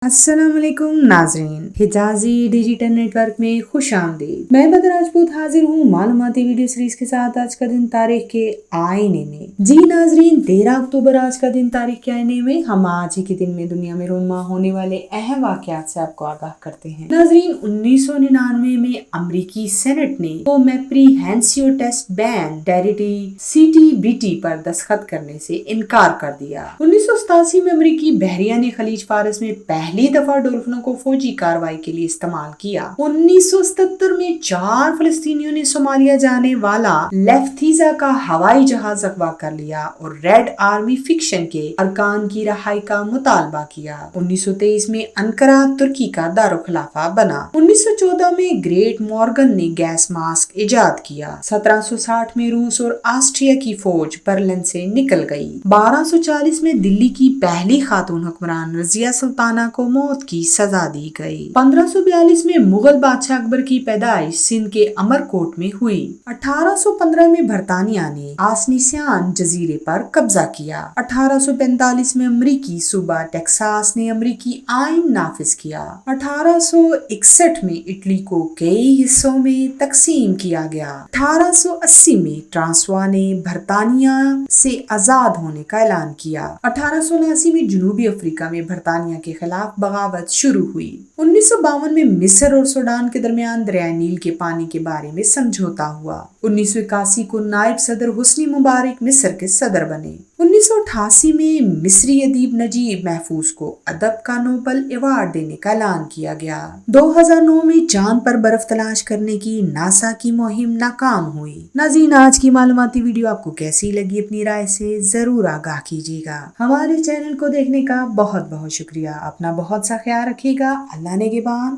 السلام علیکم ناظرین، حجازی ڈیجیٹل نیٹ ورک میں خوش آمدید۔ میں بدر راجپوت حاضر ہوں معلوماتی ویڈیو سیریز کے ساتھ آج کا دن تاریخ کے آئینے میں۔ جی ناظرین، 13 اکتوبر آج کا دن تاریخ کے آئینے میں ہم آج ہی کے دن میں دنیا میں رونما ہونے والے اہم واقعات سے آپ کو آگاہ کرتے ہیں۔ ناظرین، 1999 میں امریکی سینٹ نے کمیپریہینسیو ٹیسٹ بین CTBT پر دستخط کرنے سے انکار کر دیا۔ 1987 میں امریکی بحریہ نے خلیج فارس میں پہلی دفعہ ڈولفنوں کو فوجی کارروائی کے لیے استعمال کیا۔ 1977 میں 4 فلسطینیوں نے صومالیہ جانے والا لیفتھیزا کا ہوائی جہاز اغوا کر لیا اور ریڈ آرمی فکشن کے ارکان کی رہائی کا مطالبہ کیا۔ 1923 میں انقرہ ترکی کا دارالخلافہ بنا۔ 1914 میں گریٹ مورگن نے گیس ماسک ایجاد کیا۔ 1760 میں روس اور آسٹریا کی فوج برلن سے نکل گئی۔ 1240 میں دلی کی پہلی خاتون حکمران رضیہ سلطانہ کو موت کی سزا دی گئی۔ 1542 میں مغل بادشاہ اکبر کی پیدائش سندھ کے امر کوٹ میں ہوئی۔ 1815 میں برطانیہ نے آسنیسیان جزیرے پر قبضہ کیا۔ 1845 میں امریکی صوبہ ٹیکساس نے امریکی آئین نافذ کیا۔ 1861 میں اٹلی کو کئی حصوں میں تقسیم کیا گیا۔ 1880 میں ٹرانسوا نے برطانیہ سے آزاد ہونے کا اعلان کیا۔ 1879 میں جنوبی افریقہ میں برطانیہ کے خلاف بغاوت شروع ہوئی۔ 1952 میں مصر اور سوڈان کے درمیان دریائے نیل کے پانی کے بارے میں سمجھوتا ہوا۔ 1981 کو نائب صدر حسنی مبارک مصر کے صدر بنے۔ 1988 میں مصری ادیب نجیب محفوظ کو ادب کا نوبل ایوارڈ دینے کا اعلان کیا گیا۔ 2009 میں چاند پر برف تلاش کرنے کی ناسا کی مہم ناکام ہوئی۔ ناظرین، آج کی معلوماتی ویڈیو آپ کو کیسی لگی؟ اپنی رائے سے ضرور آگاہ کیجیے گا۔ ہمارے چینل کو دیکھنے کا بہت بہت شکریہ۔ اپنا بہت سا خیال رکھیے گا۔ اللہ نگہبان۔